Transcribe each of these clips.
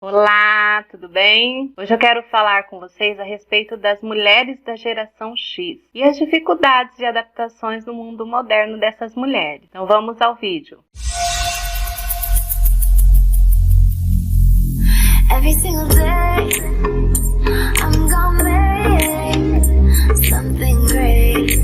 Olá, tudo bem? Hoje eu quero falar com vocês a respeito das mulheres da geração X e as dificuldades de adaptações no mundo moderno dessas mulheres. Então vamos ao vídeo. Every single day, I'm gonna make something great.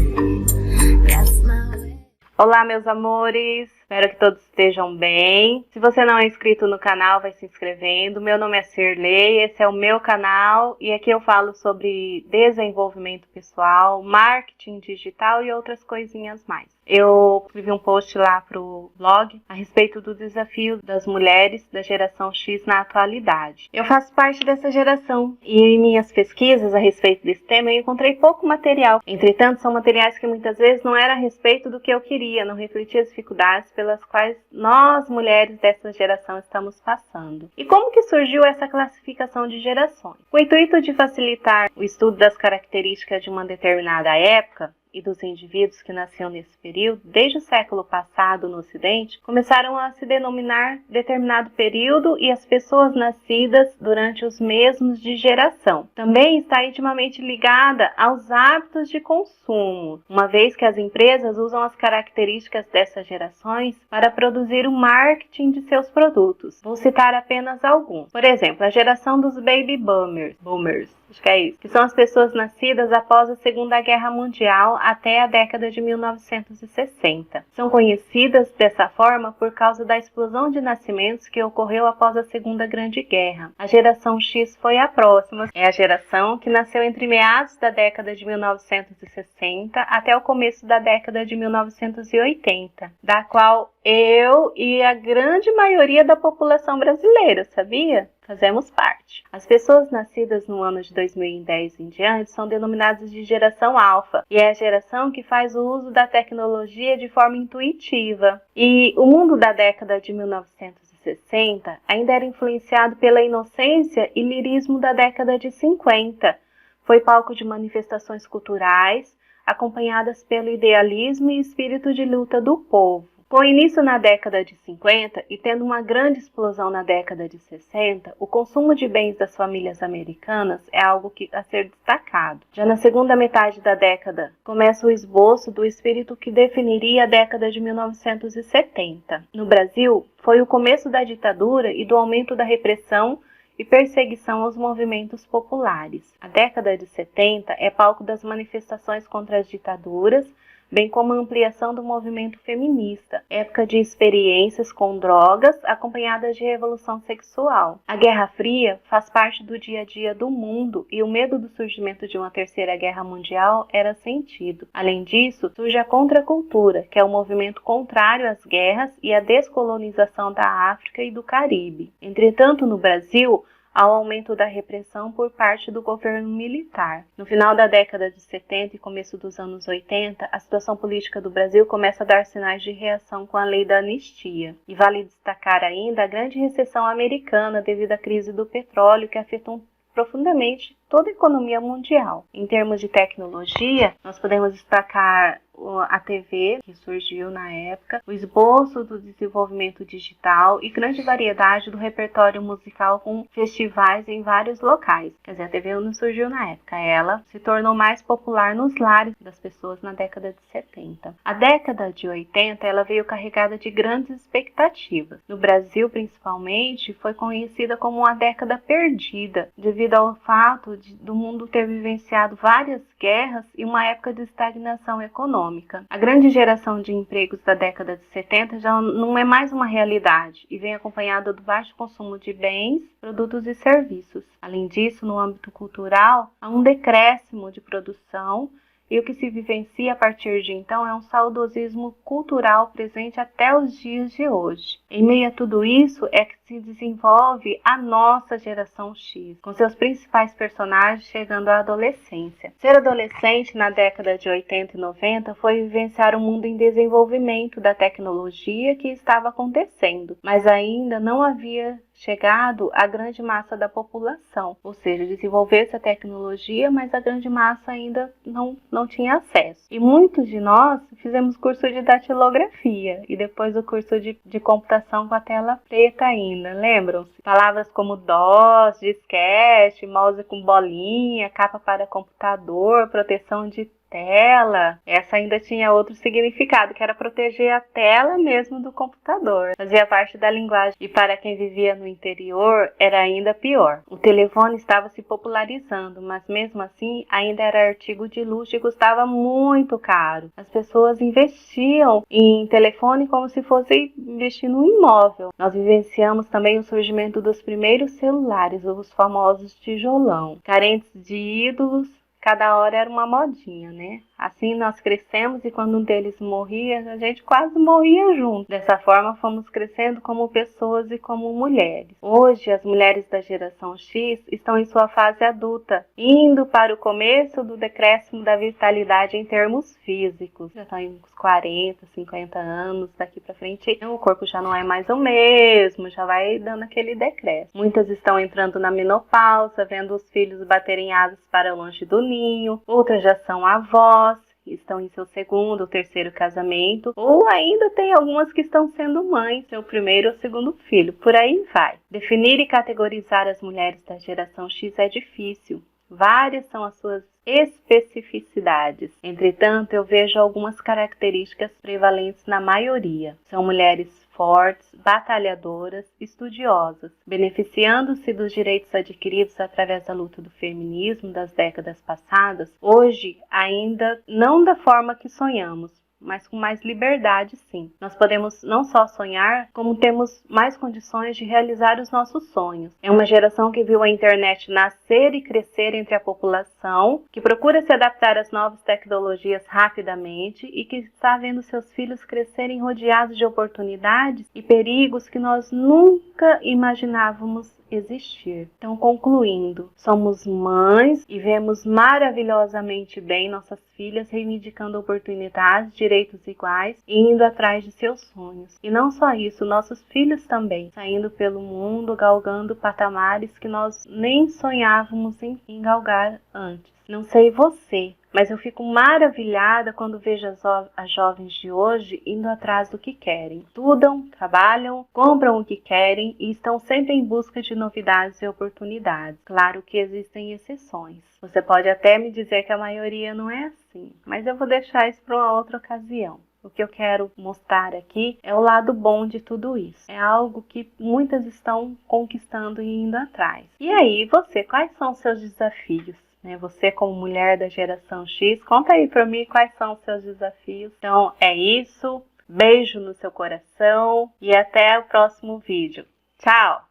That's my way. Olá, meus amores. Espero que todos estejam bem. Se você não é inscrito no canal, vai se inscrevendo. Meu nome é Cirlei, esse é o meu canal e aqui eu falo sobre desenvolvimento pessoal, marketing digital e outras coisinhas mais. Eu escrevi um post lá pro blog a respeito do desafio das mulheres da geração X na atualidade. Eu faço parte dessa geração e em minhas pesquisas a respeito desse tema eu encontrei pouco material. Entretanto, são materiais que muitas vezes não era a respeito do que eu queria, não refletia as dificuldades pelas quais nós, mulheres dessa geração, estamos passando. E como que surgiu essa classificação de gerações? Com o intuito de facilitar o estudo das características de uma determinada época e dos indivíduos que nasciam nesse período, desde o século passado no Ocidente, começaram a se denominar determinado período e as pessoas nascidas durante os mesmos de geração. Também está intimamente ligada aos hábitos de consumo, uma vez que as empresas usam as características dessas gerações para produzir o marketing de seus produtos. Vou citar apenas alguns. Por exemplo, a geração dos baby boomers, acho que é isso, que são as pessoas nascidas após a Segunda Guerra Mundial até a década de 1960. São conhecidas dessa forma por causa da explosão de nascimentos que ocorreu após a Segunda Grande Guerra. A geração X foi a próxima. É a geração que nasceu entre meados da década de 1960 até o começo da década de 1980, da qual eu e a grande maioria da população brasileira, sabia? Fazemos parte. As pessoas nascidas no ano de 2010 em diante são denominadas de geração alfa, e é a geração que faz o uso da tecnologia de forma intuitiva. E o mundo da década de 1960 ainda era influenciado pela inocência e lirismo da década de 50. Foi palco de manifestações culturais, acompanhadas pelo idealismo e espírito de luta do povo. Com início na década de 50 e tendo uma grande explosão na década de 60, o consumo de bens das famílias americanas é algo a ser destacado. Já na segunda metade da década, começa o esboço do espírito que definiria a década de 1970. No Brasil, foi o começo da ditadura e do aumento da repressão e perseguição aos movimentos populares. A década de 70 é palco das manifestações contra as ditaduras, bem como a ampliação do movimento feminista, época de experiências com drogas acompanhadas de revolução sexual. A Guerra Fria faz parte do dia a dia do mundo e o medo do surgimento de uma terceira guerra mundial era sentido. Além disso, surge a contracultura, que é o movimento contrário às guerras e à descolonização da África e do Caribe. Entretanto, no Brasil, ao aumento da repressão por parte do governo militar. No final da década de 70 e começo dos anos 80, a situação política do Brasil começa a dar sinais de reação com a lei da anistia. E vale destacar ainda a grande recessão americana devido à crise do petróleo que afetou profundamente toda a economia mundial. Em termos de tecnologia, nós podemos destacar a TV, que surgiu na época, o esboço do desenvolvimento digital e grande variedade do repertório musical com festivais em vários locais. Quer dizer, a TV não surgiu na época, ela se tornou mais popular nos lares das pessoas na década de 70. A década de 80, ela veio carregada de grandes expectativas. No Brasil, principalmente, foi conhecida como uma década perdida, devido ao fato do mundo ter vivenciado várias guerras e uma época de estagnação econômica. A grande geração de empregos da década de 70 já não é mais uma realidade e vem acompanhada do baixo consumo de bens, produtos e serviços. Além disso, no âmbito cultural, há um decréscimo de produção e o que se vivencia a partir de então é um saudosismo cultural presente até os dias de hoje. Em meio a tudo isso é que se desenvolve a nossa geração X, com seus principais personagens chegando à adolescência. Ser adolescente na década de 80 e 90 foi vivenciar um mundo em desenvolvimento da tecnologia que estava acontecendo, mas ainda não havia chegado à grande massa da população, ou seja, desenvolver essa tecnologia, mas a grande massa ainda não tinha acesso. E muitos de nós fizemos curso de datilografia e depois o curso de computação com a tela preta ainda, lembram-se? Palavras como DOS, disquete, mouse com bolinha, capa para computador, proteção de tela, essa ainda tinha outro significado, que era proteger a tela mesmo do computador. Fazia parte da linguagem e para quem vivia no interior era ainda pior. O telefone estava se popularizando, mas mesmo assim ainda era artigo de luxo e custava muito caro. As pessoas investiam em telefone como se fosse investir num imóvel. Nós vivenciamos também o surgimento dos primeiros celulares, os famosos tijolão, carentes de ídolos. Cada hora era uma modinha, né? Assim nós crescemos e quando um deles morria, a gente quase morria junto. Dessa forma fomos crescendo como pessoas e como mulheres. Hoje as mulheres da geração X estão em sua fase adulta, indo para o começo do decréscimo da vitalidade em termos físicos. Já estão em uns 40, 50 anos, daqui para frente o corpo já não é mais o mesmo, já vai dando aquele decréscimo. Muitas estão entrando na menopausa, vendo os filhos baterem asas para longe do ninho, outras já são avós, estão em seu segundo ou terceiro casamento, ou ainda tem algumas que estão sendo mães, seu primeiro ou segundo filho, por aí vai. Definir e categorizar as mulheres da geração X é difícil. Várias são as suas especificidades. Entretanto, eu vejo algumas características prevalentes na maioria. São mulheres fortes, batalhadoras, estudiosas, beneficiando-se dos direitos adquiridos através da luta do feminismo das décadas passadas, hoje ainda não da forma que sonhamos, mas com mais liberdade, sim. Nós podemos não só sonhar, como temos mais condições de realizar os nossos sonhos. É uma geração que viu a internet nascer e crescer entre a população, que procura se adaptar às novas tecnologias rapidamente e que está vendo seus filhos crescerem rodeados de oportunidades e perigos que nós nunca imaginávamos existir. Então, concluindo, somos mães e vemos maravilhosamente bem nossas filhas reivindicando oportunidades, direitos iguais e indo atrás de seus sonhos. E não só isso, nossos filhos também, saindo pelo mundo, galgando patamares que nós nem sonhávamos em galgar antes. Não sei você, mas eu fico maravilhada quando vejo as jovens de hoje indo atrás do que querem. Estudam, trabalham, compram o que querem e estão sempre em busca de novidades e oportunidades. Claro que existem exceções. Você pode até me dizer que a maioria não é assim, mas eu vou deixar isso para uma outra ocasião. O que eu quero mostrar aqui é o lado bom de tudo isso. É algo que muitas estão conquistando e indo atrás. E aí, você, quais são os seus desafios? Você como mulher da geração X, conta aí pra mim quais são os seus desafios. Então é isso, beijo no seu coração e até o próximo vídeo. Tchau!